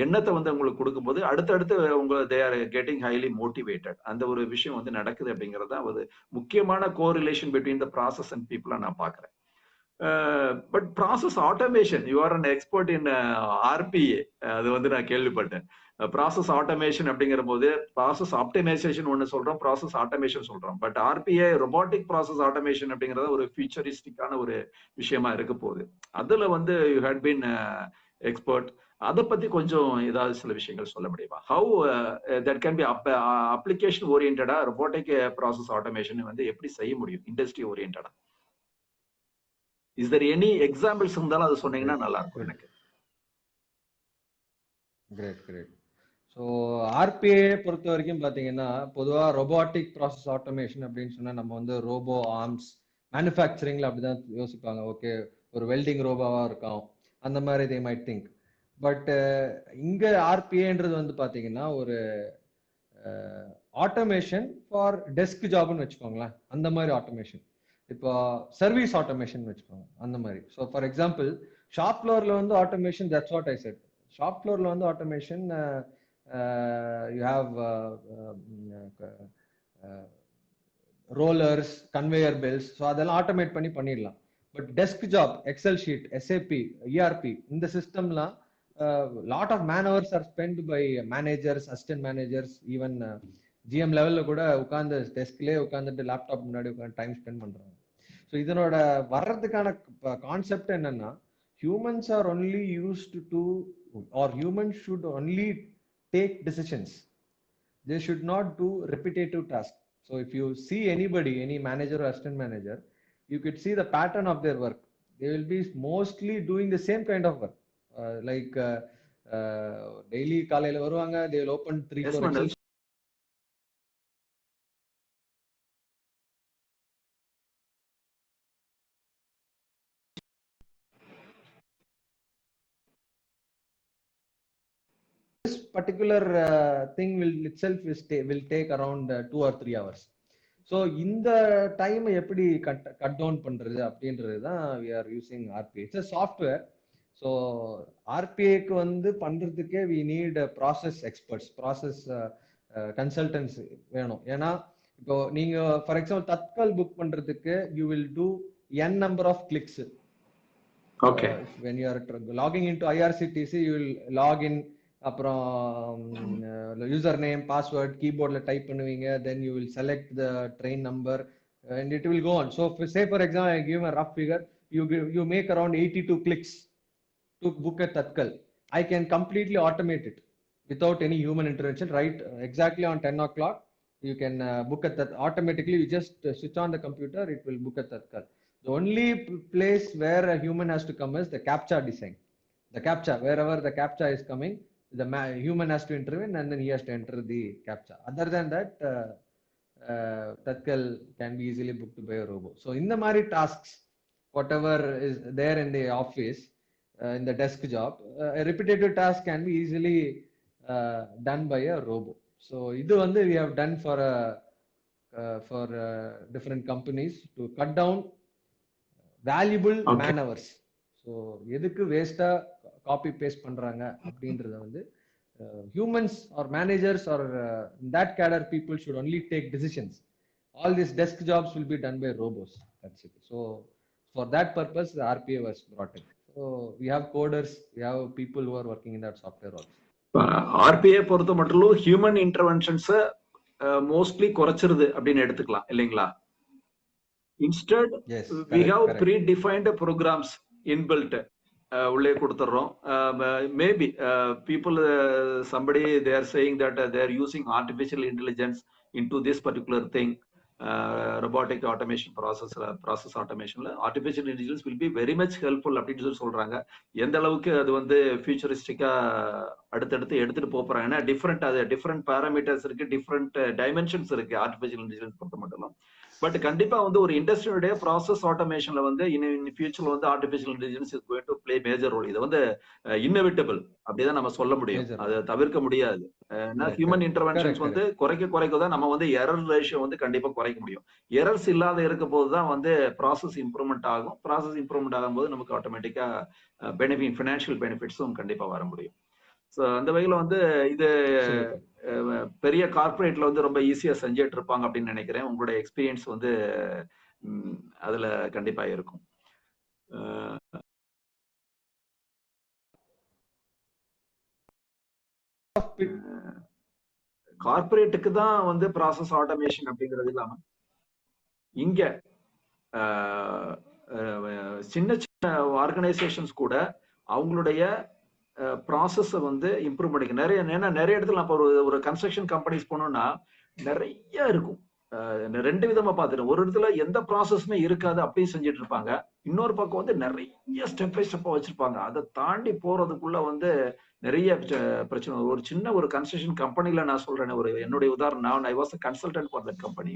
எண்ணத்தை வந்து உங்களுக்கு கொடுக்கும்போது அடுத்தடுத்து உங்க they are getting highly motivated. அந்த ஒரு விஷயம் வந்து நடக்குது அப்படிங்கிறது தான் ஒரு முக்கியமான correlation between the process and பீப்புளா நான் பாக்குறேன். But process automation, you are an expert in RPA, அது வந்து நான் கேள்விப்பட்டேன். ப்ராசஸ் ஆட்டோமேஷன் அப்படிங்கிற போது ப்ராசஸ் ஆப்டிமைசேஷன் ஒன்று சொல்றோம், ப்ராசஸ் ஆட்டோமேஷன் சொல்றோம். But RBA robotic process automation அப்படிங்கறத ஒரு ஃபியூச்சரிஸ்டிக்கான ஒரு விஷயமா இருக்க போகுது. அதுல வந்து யூ ஹேட் பீன் எக்ஸ்பர்ட். அதை பத்தி கொஞ்சம் ஏதாவது சில விஷயங்கள் சொல்ல முடியுமா? How that can be application ஓரியன்டா ரொபாட்டிக் ப்ராசஸ் ஆட்டோமேஷன் வந்து எப்படி செய்ய முடியும் இண்டஸ்ட்ரி ஓரியன்டா? இஸ் தேர் எனி எக்ஸாம்பிள்ஸ் இருந்தாலும் அது சொன்னீங்கன்னா நல்லா இருக்கும் எனக்கு. Great great. ஸோ ஆர்பிஐ பொறுத்த வரைக்கும் பார்த்தீங்கன்னா பொதுவாக ரொபாட்டிக் ப்ராசஸ் ஆட்டோமேஷன் அப்படின்னு சொன்னால் நம்ம வந்து ரோபோ ஆர்ம்ஸ் மேனுஃபேக்சரிங்கில் அப்படிதான் யோசிப்பாங்க. ஓகே, ஒரு வெல்டிங் ரோபோவாக இருக்கும் அந்த மாதிரி தே மைட் திங்க். பட் இங்கே ஆர்பிஐன்றது வந்து பார்த்தீங்கன்னா ஒரு ஆட்டோமேஷன் ஃபார் டெஸ்க் ஜாப்னு வச்சுக்கோங்களேன். அந்த மாதிரி ஆட்டோமேஷன். இப்போ சர்வீஸ் ஆட்டோமேஷன் வச்சுக்கோங்க அந்த மாதிரி. ஸோ ஃபார் எக்ஸாம்பிள் ஷாப் ஃப்ளோரில் வந்து automation, that's what I said. Shop ஃப்ளோரில் வந்து automation you have rollers, conveyor belts, so அதெல்லாம் ஆட்டோமேட் பண்ணிடலாம். But desk job, excel sheet, SAP, ERP, இந்த சிஸ்டம்லாம் lot of man hours are spend by managers, assistant managers, even GM லெவலில் கூட உட்காந்து டெஸ்க்லேயே உட்காந்துட்டு லேப்டாப் முன்னாடி உட்காந்து டைம் ஸ்பெண்ட் பண்ணுறாங்க. ஸோ இதனோட வர்றதுக்கான கான்செப்ட் என்னன்னா, humans are only used to, R humans should only take decisions. They should not do repetitive tasks. So if you see anybody, any manager or assistant manager, you could see the pattern of their work. They will be mostly doing the same kind of work. Daily காலையில வருவாங்க, they will open 3-4 Excel. This particular thing will itself will take around 2 or 3 hours. So இந்த time எப்படி cut down பண்றது அப்படின்றது தான் we are using RPI. It's a software. So ஆர்பிஐக்கு வந்து பண்றதுக்கே we need process experts, process consultants வேணும். ஏன்னா இப்போ நீங்க ஃபார் எக்ஸாம்பிள் தத்கால் புக் பண்றதுக்கு you will do n number of clicks. Okay. When you are logging into IRCTC, you will log in, அப்புறம் user name, password கீபோர்ட்ல டைப் பண்ணுவீங்க, then you will select the train number and it will go on. So say for example I give a rough figure, you make around 82 clicks to book a Tatkal. I can completely automate it without any human intervention. Right, exactly on 10 o'clock you can book a automatically. You just switch on the computer, it will book a Tatkal. The only place where a human has to come is the CAPTCHA design. The CAPTCHA, wherever the CAPTCHA is coming, the human has to intervene and then he has to enter the CAPTCHA. Other than that, Tatkal can be easily booked by a robot. So in the mari tasks, whatever is there in the office, in the desk job, a repetitive task can be easily done by a robot. So idu vandu we have done for different companies to cut down valuable man hours. So எதுக்கு வேஸ்டா copy paste பண்றாங்க அப்படின்றத வந்து humans or managers or that cadre people should only take decisions. All this desk jobs will be done by robots. That's it. So for that purpose the RPA was brought in. So we have coders, we have people who are working in that software also. RPA பொறுத்த மட்டும் human interventions mostly குறைச்சிருது அப்படின்னு எடுத்துக்கலாம் இல்லைங்களா? Instead, yes, we have predefined programs inbuilt. உள்ளே கொடுத்துறோம். Maybe people, somebody they are saying that they are using artificial intelligence into this particular thing. Robotic automation process automation artificial intelligence will be very much helpful அப்படின்னு சொல்லி சொல்றாங்க. எந்த அளவுக்கு அது வந்து ஃபியூச்சரிஸ்டிக்கா அடுத்தடுத்து எடுத்துட்டு போறாங்கன்னா டிஃப்ரெண்ட் பேராமீட்டர்ஸ் இருக்கு, டிஃப்ரெண்ட் டைமென்ஷன்ஸ் இருக்கு ஆர்டிஃபிஷியல் இன்டெலிஜென்ஸ் பொறுத்த மட்டும். பட் கண்டிப்பா வந்து ஒரு இண்டஸ்ட்ரியோடைய ப்ராசஸ் ஆட்டோமேஷன்ல வந்து இன் ஃபியூச்சர்ல வந்து artificial intelligence is going to play major role. இது வந்து இன்னோவேட்டபிள் அப்படிதான் நம்ம சொல்ல முடியும், அதை தவிர்க்க முடியாது. ஹியூமன் இன்டர்வென்ஷன்ஸ் வந்து குறைக்க தான் நம்ம வந்து எரர் ரேஷியோ வந்து கண்டிப்பா குறைக்க முடியும். எரர்ஸ் இல்லாத இருக்க போதுதான் வந்து ப்ராசஸ் இம்ப்ரூவ்மெண்ட் ஆகும். ப்ராசஸ் இம்ப்ரூவ்மெண்ட் ஆகும்போது நமக்கு ஆட்டோமேட்டிக்கா ஃபினான்ஷியல் பெனிஃபிட்ஸும் கண்டிப்பா வர முடியும். ஸோ அந்த வகையில வந்து இது பெரிய கார்பரேட்ல வந்து ரொம்ப ஈஸியா செஞ்சுட்டு இருப்பாங்க அப்படின்னு நினைக்கிறேன். உங்களோட எக்ஸ்பீரியன்ஸ் வந்து அதுல கண்டிப்பா இருக்கும். கார்பரேட்டுக்கு தான் வந்து ப்ராசஸ் ஆட்டோமேஷன் அப்படிங்கிறது இல்லாம இங்க சின்ன சின்ன ஆர்கனைசேஷன்ஸ் கூட அவங்களுடைய ப்ராசஸை வந்து இம்ப்ரூவ் பண்ணிக்க நிறைய இடத்துல நம்ம ஒரு கன்ஸ்ட்ரக்ஷன் கம்பெனிஸ் போனோம்னா நிறைய இருக்கும். ரெண்டு விதமா பார்த்துட்டோம். ஒரு இடத்துல எந்த ப்ராசஸுமே இருக்காது அப்படின்னு செஞ்சுட்டு இருப்பாங்க. இன்னொரு பக்கம் வந்து நிறைய ஸ்டெப் பை ஸ்டெப்பா வச்சிருப்பாங்க. அதை தாண்டி போறதுக்குள்ள வந்து நிறைய பிரச்சனை. ஒரு சின்ன ஒரு கன்ஸ்ட்ரக்ஷன் கம்பெனில நான் சொல்றேன், ஒரு என்னுடைய உதாரணம், I was consultant for that company.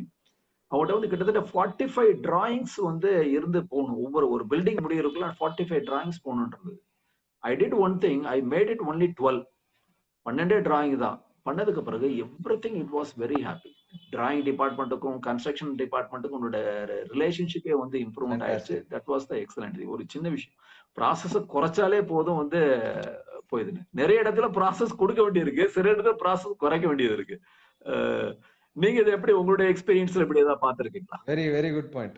அவங்கள்ட்ட வந்து கிட்டத்தட்ட 45 டிராயிங்ஸ் வந்து இருந்து போகணும். ஒரு பில்டிங் முடியறதுக்குள்ள 45 டிராயிங்ஸ் போகணுன்றது. I did one thing, I made it only 12 drawing தான். பண்ணதுக்கு பிறகு every thing it was very happy. Drawing டிபார்ட்மெண்ட்டுக்கும் கன்ஸ்ட்ரக்ஷன் டிபார்ட்மெண்ட்டுக்கும் உன்னோட ரிலேஷன்ஷிப்பே வந்து இம்ப்ரூவ்மெண்ட் ஆயிடுச்சு. That was the excellent. ஒரு சின்ன விஷயம், ப்ராசஸை குறைச்சாலே போதும் வந்து போயிடுது. நிறைய இடத்துல ப்ராசஸ் கொடுக்க வேண்டியிருக்கு, சில இடத்துல ப்ராசஸ் குறைக்க வேண்டியது இருக்கு. நீங்க இதை எப்படி உங்களுடைய எக்ஸ்பீரியன்ஸ்ல எப்படி ஏதாவது பார்த்துருக்கீங்களா? Very good point.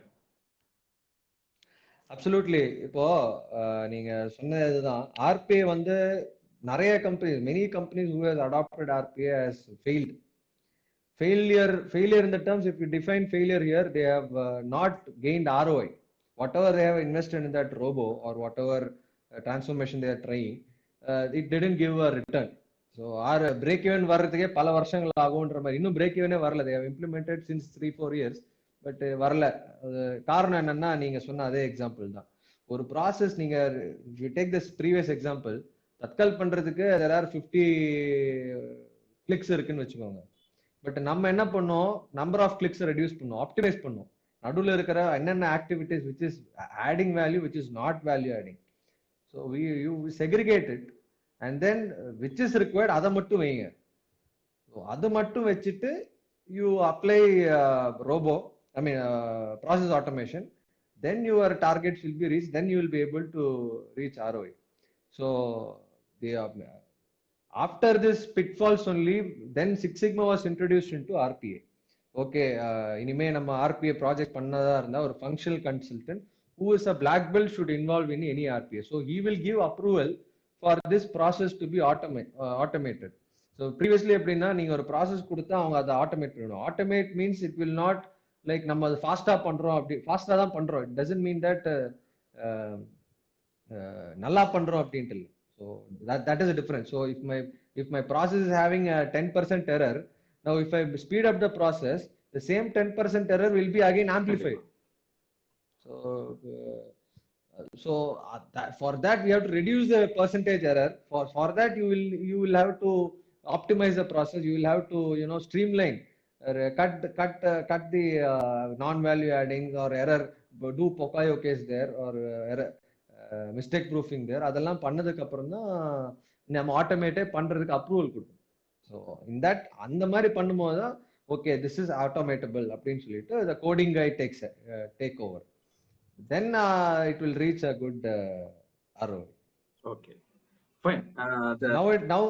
அப்சல்யூட்லி. இப்போ நீங்க சொன்ன இதுதான், ஆர்பிஐ வந்து நிறைய companies, many companies who has adopted RPA has failed. Failure in the terms, if you define failure here, they have not gained ROI. Whatever they have invested in that robo or whatever transformation they are trying, it didn't give a return. So our break even வர்றதுக்கே பல வருஷங்கள் ஆகும்ன்ற மாதிரி. இன்னும் break even வரல. They have implemented since 3-4 years, but வரல. காரணம் என்னன்னா, நீங்க சொன்ன அதே எக்ஸாம்பிள் தான். ஒரு ப்ராசஸ், நீங்க you take this previous example, தற்கால் பண்றதுக்கு there are 50 கிளிக்ஸ் இருக்குன்னு வச்சுக்கோங்க. பட் நம்ம என்ன பண்ணோம், நம்பர் ஆஃப் கிளிக்ஸ் ரெடியூஸ் பண்ணோம், ஆப்டிமைஸ் பண்ணோம். நடுவில் இருக்கிற என்னென்ன activities which is adding value, which is not value adding. So you segregate it and then which is required அதை மட்டும் வைங்க. ஸோ அது மட்டும் வச்சுட்டு you apply robo, I mean process automation, then your targets will be reached, then you will be able to reach ROI. So the after this pitfalls only, then Six Sigma was introduced into RPA. Okay, இனிமே நம்ம RPA project பண்ணதா இருந்தா ஒரு functional consultant who is a black belt should involve in any RPA. So he will give approval for this process to be automated. So previously எப்படின்னா, நீங்க ஒரு process கொடுத்தா அவங்க அதை ஆட்டோமேட் பண்ணணும். Automate means it will not like நம்ம அது ஃபாஸ்டா பண்றோம், அப்படி ஃபாஸ்டா தான் பண்றோம். இட் டசன்ட் மீன் தட் நல்லா பண்றோம் அப்படின்ட்டு இல்லை. So that is a difference. So if my process is having a 10% error, now if I speed up the process, the same 10% error will be again amplified. So for that we have to reduce the percentage error. For that you will have to optimize the process. You will have to streamline, cut the non-value adding or error, do Pocayo case there or error mistake proofing there. அதெல்லாம் பண்ணதுக்கு அப்புறம் தான் நம்ம ஆட்டோமேட்டே பண்றதுக்கு approval கொடுக்கும். So in that அந்த மாதிரி பண்ணும்போது தான் ஓகே திஸ் இஸ் ஆட்டோமேட்டபிள் அப்படின்னு சொல்லிட்டு the coding guy take over. Then it will reach a good ROI. Okay, fine. Now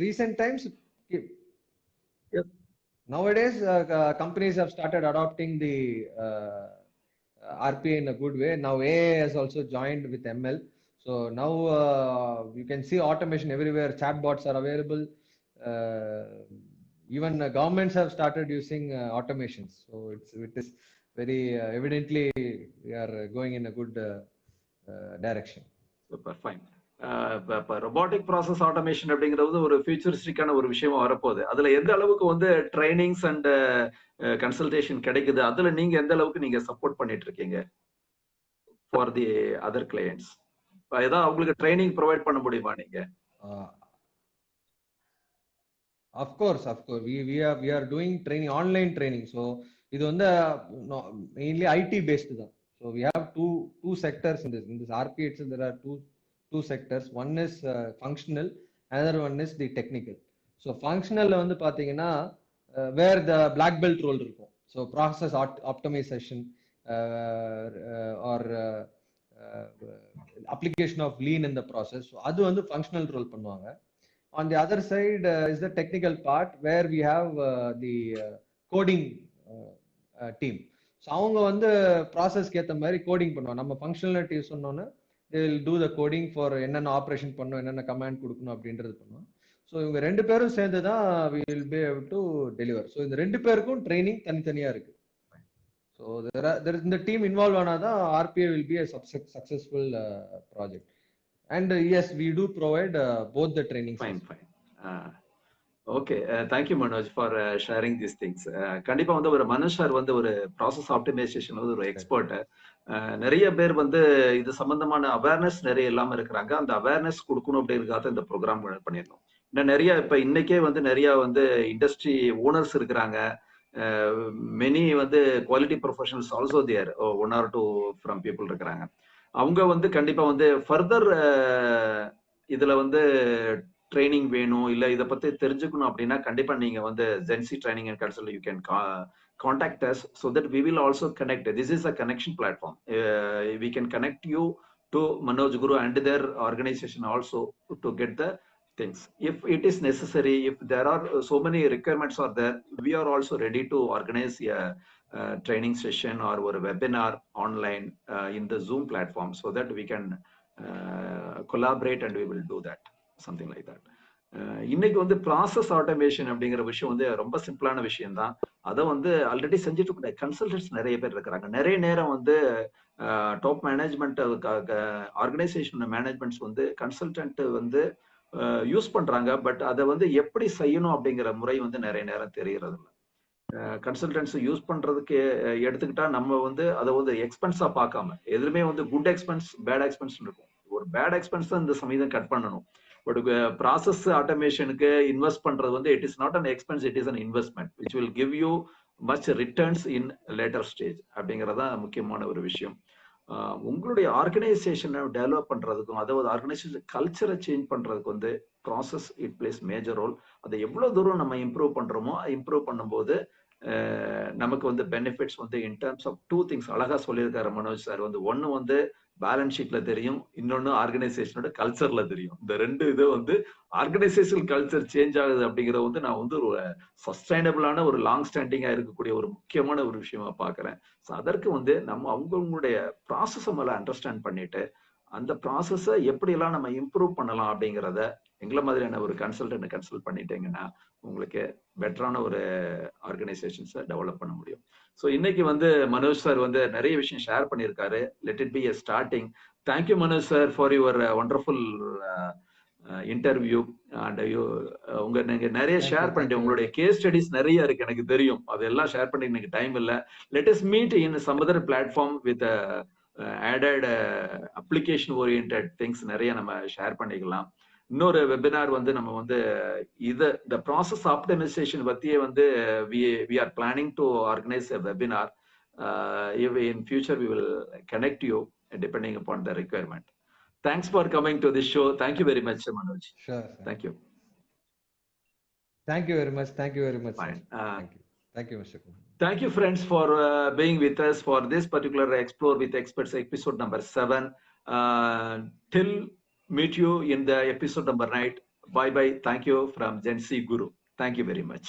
recent times, yes. Nowadays companies have started adopting the RPA in a good way. Now AI has also joined with ML. So now you can see automation everywhere. Chatbots are available. Even governments have started using automations. So it is very evidently we are going in a good direction. Super, fine. Robotic process automation அப்படிங்கிறது ஒரு ஃபியூச்சரிஸ்டிக்கான ஒரு விஷயமா வரப்போகுது. அதுல எந்த அளவுக்கு வந்து trainings and consultation கிடைக்குது, அதுல நீங்க எந்த அளவுக்கு நீங்க சப்போர்ட் பண்ணிட்டு இருக்கீங்க ஃபார் தி அதர் கிளையன்ட்ஸ்? ஏதாவது அவங்களுக்கு ட்ரைனிங் ப்ரொவைட் பண்ண முடியுமா நீங்க? Of course we are doing training, online training. So இது வந்து mainly IT based தான். So we have two sectors in this RPA itself. There are two sectors. One is functional, another one is the technical. So functional வந்து பாத்தீங்கன்னா where the black belt role இருக்கும். So process optimization or application of lean in the process. So அது வந்து functional role பண்ணுவாங்க. On the other side is the technical part where we have the coding team. So அவங்க வந்து ப்ராசஸ்க்கு ஏற்ற மாதிரி coding பண்ணுவாங்க. நம்ம ஃபங்க்ஷனாலிட்டி சொன்னோன்னே they will do the coding for என்னென்ன ஆப்ரேஷன் பண்ணணும், என்னென்ன கமாண்ட் கொடுக்கணும் அப்படின்றது பண்ணுவோம். ஸோ இவங்க 2 பேரும் சேர்ந்து தான் we will be able to deliver. So இந்த 2 பேருக்கும் ட்ரைனிங் தனித்தனியா இருக்கு. ஸோ இந்த டீம் இன்வால்வ் ஆனாதான் RPA will be a successful project. And yes, we do provide both the trainings. Fine. Okay, thank you Manoj for sharing these things. கண்டிப்பா வந்து ஒரு Manoj sir வந்து ஒரு ப்ராசஸ் ஆப்டிமைசேஷன் வந்து ஒரு எக்ஸ்பர்ட். நிறைய பேர் வந்து இது சம்பந்தமான அவேர்னஸ் நிறைய இல்லாம இருக்கிறாங்க. அந்த அவேர்னஸ் கொடுக்கணும் அப்படிங்கிறதுக்காக இந்த ப்ரோக்ராம் பண்ணியிருந்தோம். நிறைய இப்ப இன்னைக்கே வந்து நிறைய வந்து இண்டஸ்ட்ரி ஓனர்ஸ் இருக்கிறாங்க. மெனி வந்து quality professionals also there 1 or 2 from people இருக்கிறாங்க. அவங்க வந்து கண்டிப்பா வந்து ஃபர்தர் இதுல வந்து ட்ரைனிங் வேணும் இல்ல இதை பத்தி தெரிஞ்சுக்கணும் அப்படின்னா கண்டிப்பா நீங்க வந்து ஜென்சி training and consult you can contact us so that we will also connect. This is a connection platform. We can connect you to Manoj Guru and their organization also to get the things. If it is necessary, if there are so many requirements are there, we are also ready to organize a training session or a webinar online in the Zoom platform so that we can collaborate and we will do that, something like that. இன்னைக்கு வந்து process automation அப்படிங்கிற விஷயம் வந்து ரொம்ப சிம்பிளான விஷயம் தான். அதை வந்து ஆல்ரெடி செஞ்சுட்டு கூட கன்சல்டன்ட்ஸ் நிறைய பேர் இருக்கிறாங்க. நிறைய நேரம் வந்து டாப் மேனேஜ்மெண்ட் ஆர்கனைசேஷன் மேனேஜ்மெண்ட்ஸ் வந்து கன்சல்டன்ட் வந்து யூஸ் பண்றாங்க. பட் அதை வந்து எப்படி செய்யணும் அப்படிங்கிற முறை வந்து நிறைய நேரம் தெரியறது இல்லை. கன்சல்டன்ட்ஸ் யூஸ் பண்றதுக்கு எடுத்துக்கிட்டா நம்ம வந்து அதை வந்து எக்ஸ்பென்ஸா பார்க்காம எதுவுமே வந்து குட் எக்ஸ்பென்ஸ் பேட் எக்ஸ்பென்ஸ் இருக்கும். ஒரு பேட் எக்ஸ்பென்ஸ் தான் இந்த சமயம் கட் பண்ணணும். பட் ப்ராசஸ் ஆட்டோமேஷனுக்கு இன்வெஸ்ட் பண்றது வந்து it is not an expense, it is an investment which will give you much returns in later stage அப்படிங்கறதான் முக்கியமான ஒரு விஷயம். உங்களுடைய ஆர்கனைசேஷனை டெவலப் பண்றதுக்கும் அதாவது ஆர்கனைசேஷன் கல்ச்சரை சேஞ்ச் பண்றதுக்கு வந்து process it plays major role. அதை எவ்வளவு தூரம் நம்ம இம்ப்ரூவ் பண்றோமோ இம்ப்ரூவ் பண்ணும்போது நமக்கு வந்து பெனிஃபிட்ஸ் வந்து இன் டர்ம்ஸ் ஆஃப் 2 things அழகா சொல்லியிருக்காரு மனோஜ் சார். வந்து ஒன்னு வந்து பேலன்ஸ் ஷீட்ல தெரியும், இன்னொன்னு ஆர்கனைசேஷனோட கல்ச்சர்ல தெரியும். இந்த 2 இது வந்து ஆர்கனைசேஷனல் கல்ச்சர் சேஞ்ச் ஆகுது அப்படிங்கறது வந்து நான் வந்து ஒரு சஸ்டைனபிளான ஒரு லாங் ஸ்டாண்டிங்கா இருக்கக்கூடிய ஒரு முக்கியமான ஒரு விஷயமா பாக்குறேன். ஸோ அதற்கு வந்து நம்ம அவங்களுடைய ப்ராசஸை மேல அண்டர்ஸ்டாண்ட் பண்ணிட்டு அந்த ப்ராசஸை எப்படியெல்லாம் நம்ம இம்ப்ரூவ் பண்ணலாம் அப்படிங்கிறத எங்களை மாதிரியான ஒரு கன்சல்டன்ட் கன்சல்ட் பண்ணிட்டீங்கன்னா உங்களுக்கு பெட்டரான ஒரு ஆர்கனைசேஷன்ஸை டெவலப் பண்ண முடியும். ஸோ இன்னைக்கு வந்து மனோஜ் சார் வந்து நிறைய விஷயம் ஷேர் பண்ணியிருக்காரு. Let it be a starting. Thank you Manoj sir for your wonderful interview. And நீங்க நிறைய ஷேர் பண்ணிட்டு உங்களுடைய கேஸ் ஸ்டடிஸ் நிறைய இருக்கு எனக்கு தெரியும். அதெல்லாம் ஷேர் பண்ணி எனக்கு டைம் இல்லை. Let us meet in some other platform with added application oriented things நிறைய நம்ம ஷேர் பண்ணிக்கலாம். இன்னொரு வெபினார் வந்து நம்ம வந்து இந்த ப்ராசஸ் ஆப்டிமைசேஷன் பத்தியே வந்து we are planning to organize a webinar. In future we will connect you depending upon the requirement. Thanks for coming to this show. Thank you very much, Manoj. Sure. Thank you. Thank you very much. Thank you very much. Fine. Thank you, Mr. Kumar. Thank you, friends, for being with us for this particular Explore with Experts episode number 7. Till meet you in the episode number 9. Bye bye. Thank you from Gen C Guru. Thank you very much.